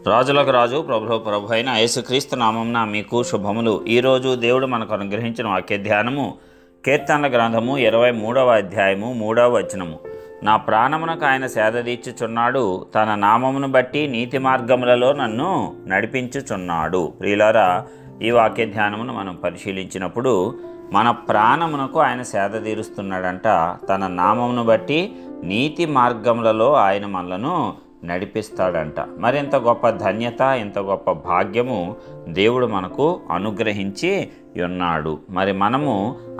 రాజులకు రాజు ప్రభు అయిన యేసుక్రీస్తు నామమున మీకు శుభములు. ఈరోజు దేవుడు మనకు అనుగ్రహించిన వాక్య ధ్యానము కీర్తనల గ్రంథము 23వ అధ్యాయము 3వ వచనము. నా ప్రాణమునకు ఆయన సేదదీర్చుచున్నాడు, తన నామమును బట్టి నీతి మార్గములలో నన్ను నడిపించుచున్నాడు. ప్రియులారా, ఈ వాక్య ధ్యానమును మనం పరిశీలించినప్పుడు మన ప్రాణమునకు ఆయన సేదదీరుస్తున్నాడంట. తన నామమును బట్టి నీతి మార్గములలో ఆయన మనలను నడిపిస్తాడంట. మరింత గొప్ప ధన్యత, ఎంత గొప్ప భాగ్యము దేవుడు మనకు అనుగ్రహించి ఉన్నాడు. మరి మనము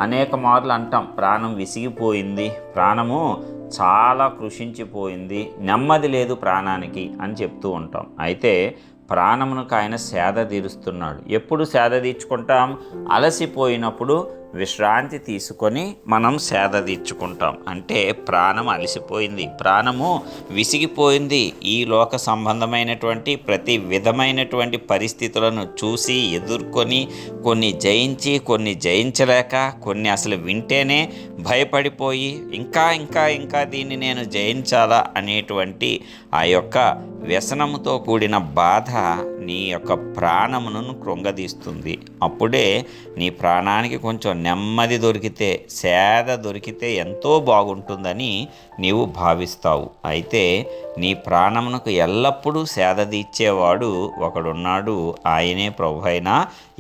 అనేక మార్లు అంటాం, ప్రాణం విసిగిపోయింది, ప్రాణము చాలా కృషించిపోయింది, నెమ్మది లేదు ప్రాణానికి అని చెప్తూ ఉంటాం. అయితే ప్రాణమునకు ఆయన సేద తీరుస్తున్నాడు. ఎప్పుడు సేద తీర్చుకుంటాం? అలసిపోయినప్పుడు విశ్రాంతి తీసుకొని మనం సేద తీర్చుకుంటాం. అంటే ప్రాణం అలసిపోయింది, ప్రాణము విసిగిపోయింది. ఈ లోక సంబంధమైనటువంటి ప్రతి విధమైనటువంటి పరిస్థితులను చూసి ఎదుర్కొని కొన్ని జయించి, కొన్ని జయించలేక, కొన్ని అసలు వింటేనే భయపడిపోయి ఇంకా దీన్ని నేను జయించాలా అనేటువంటి ఆ యొక్క వ్యసనముతో కూడిన బాధ నీ యొక్క ప్రాణమును కృంగదీస్తుంది. అప్పుడే నీ ప్రాణానికి కొంచెం నెమ్మది దొరికితే, సేద దొరికితే ఎంతో బాగుంటుందని నీవు భావిస్తావు. అయితే నీ ప్రాణమునకు ఎల్లప్పుడూ సేద తీర్చేవాడు ఒకడున్నాడు. ఆయనే ప్రభు అయిన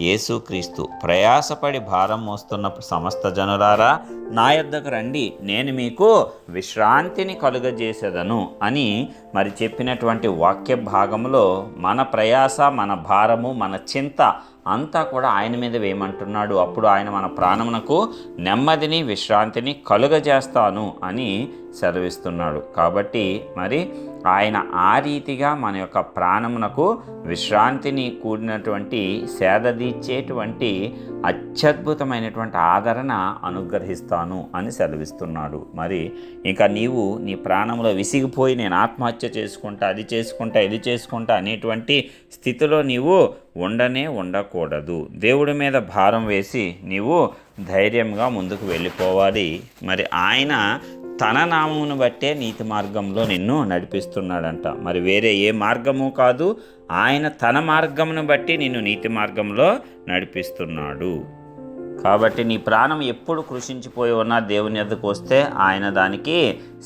యేసుక్రీస్తు. ప్రయాసపడి భారం మోస్తున్న సమస్త జనులారా, నా యొద్దకు రండి, నేను మీకు విశ్రాంతిని కలుగజేసేదను అని మరి చెప్పినటువంటి వాక్య భాగంలో మన ప్రయాస, మన భారము, మన చింత అంతా కూడా ఆయన మీద వేయమంటున్నాడు. అప్పుడు ఆయన మన ప్రాణమునకు నెమ్మదిని, విశ్రాంతిని కలుగజేస్తాను అని సెలవిస్తున్నాడు. కాబట్టి మరి ఆయన ఆ రీతిగా మన యొక్క ప్రాణమునకు విశ్రాంతిని కూడినటువంటి సేదదీర్చేటువంటి అత్యద్భుతమైనటువంటి ఆదరణ అనుగ్రహిస్తాను అని సెలవిస్తున్నాడు. మరి ఇంకా నీవు నీ ప్రాణంలో విసిగిపోయి నేను ఆత్మహత్య చేసుకుంటా, అది చేసుకుంటా, ఇది చేసుకుంటా అనేటువంటి స్థితిలో నీవు ఉండకూడదు. దేవుడి మీద భారం వేసి నీవు ధైర్యంగా ముందుకు వెళ్ళిపోవాలి. మరి ఆయన తన నామమును బట్టే నీతి మార్గంలో నిన్ను నడిపిస్తున్నాడంట. మరి వేరే ఏ మార్గము కాదు, ఆయన తన మార్గమును బట్టి నిన్ను నీతి మార్గంలో నడిపిస్తున్నాడు. కాబట్టి నీ ప్రాణం ఎప్పుడు కృషించిపోయి ఉన్నా దేవుని యొద్దకు వస్తే ఆయన దానికి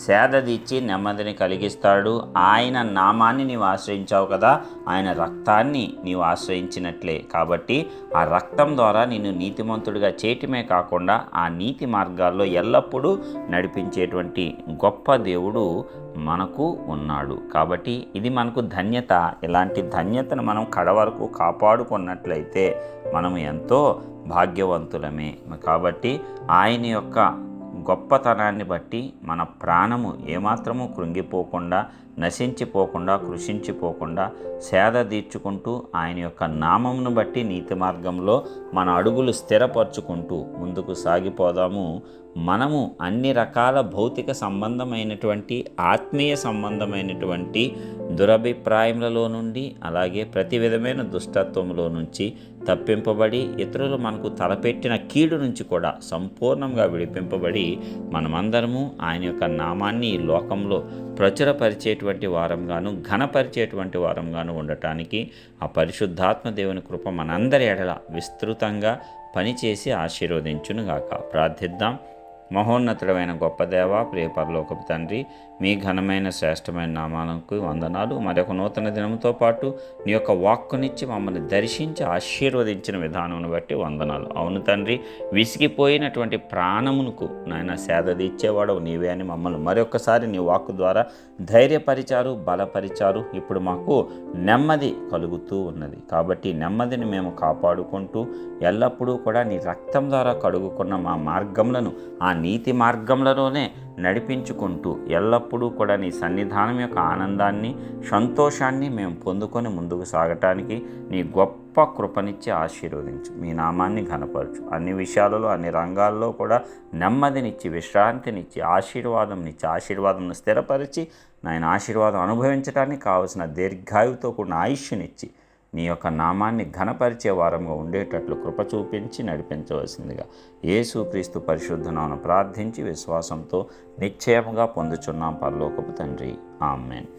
సేదదీర్చి నెమ్మదిని కలిగిస్తాడు. ఆయన నామాన్ని నీవు ఆశ్రయించావు కదా, ఆయన రక్తాన్ని నీవు ఆశ్రయించినట్లే. కాబట్టి ఆ రక్తం ద్వారా నిన్ను నీతిమంతుడిగా చేయటమే కాకుండా ఆ నీతి మార్గాల్లో ఎల్లప్పుడూ నడిపించేటువంటి గొప్ప దేవుడు మనకు ఉన్నాడు. కాబట్టి ఇది మనకు ధన్యత. ఇలాంటి ధన్యతను మనం కడవరకు కాపాడుకున్నట్లయితే మనం ఎంతో భాగ్యవంతులమే. కాబట్టి ఆయన యొక్క గొప్పతనాన్ని బట్టి మన ప్రాణము ఏమాత్రము కృంగిపోకుండా, నశించిపోకుండా, కృషించిపోకుండా సేద తీర్చుకుంటూ ఆయన యొక్క నామమును బట్టి నీతి మార్గంలో మన అడుగులు స్థిరపరచుకుంటూ ముందుకు సాగిపోదాము. మనము అన్ని రకాల భౌతిక సంబంధమైనటువంటి, ఆత్మీయ సంబంధమైనటువంటి దురభిప్రాయములలో నుండి, అలాగే ప్రతి విధమైన దుష్టత్వంలో నుంచి తప్పింపబడి, ఇతరులు మనకు తలపెట్టిన కీడు నుంచి కూడా సంపూర్ణంగా విడిపింపబడి మనమందరము ఆయన యొక్క నామాన్ని ఈ లోకంలో ప్రచురపరిచేటువంటి వారంగాను, ఘనపరిచేటువంటి వారంగాను ఉండటానికి ఆ పరిశుద్ధాత్మ దేవుని కృప మనందరి ఎడల విస్తృతంగా పనిచేసి ఆశీర్వదించునుగాక. ప్రార్థిద్దాం. మహోన్నతుడమైన గొప్ప దేవ, ప్రియ పరలోకపు తండ్రి, మీ ఘనమైన శ్రేష్టమైన నామాలకు వందనాలు. మరొక నూతన దినంతో పాటు నీ యొక్క వాక్కునిచ్చి మమ్మల్ని దర్శించి ఆశీర్వదించిన విధానం బట్టి వందనాలు. అవును తండ్రి, విసిగిపోయినటువంటి ప్రాణమునకు నాయన సేదదీర్చేవాడవు నీవే అని మమ్మల్ని మరొకసారి నీ వాక్కు ద్వారా ధైర్యపరిచారు, బలపరిచారు. ఇప్పుడు మాకు నెమ్మది కలుగుతూ ఉన్నది. కాబట్టి నెమ్మదిని మేము కాపాడుకుంటూ ఎల్లప్పుడూ కూడా నీ రక్తం ద్వారా కడుగుకున్న మా మార్గములను ఆ నీతి మార్గంలోనే నడిపించుకుంటూ ఎల్లప్పుడూ కూడా నీ సన్నిధానం యొక్క ఆనందాన్ని, సంతోషాన్ని మేము పొందుకొని ముందుకు సాగటానికి నీ గొప్ప కృపనిచ్చి ఆశీర్వదించు. మీ నామాన్ని ఘనపరచు. అన్ని విషయాలలో, అన్ని రంగాల్లో కూడా నెమ్మదినిచ్చి, విశ్రాంతినిచ్చి, ఆశీర్వాదంను స్థిరపరిచి నాయన ఆశీర్వాదం అనుభవించడానికి కావలసిన దీర్ఘాయువుతో కూడిన ఆయుష్నిచ్చి నీ యొక్క నామాన్ని ఘనపరిచే వారంగా ఉండేటట్లు కృప చూపించి నడిపించవలసిందిగా యేసుక్రీస్తు పరిశుద్ధ నామమున ప్రార్థించి విశ్వాసంతో నిశ్చయముగా పొందుచున్నాం పరలోకపు తండ్రి. ఆమేన్.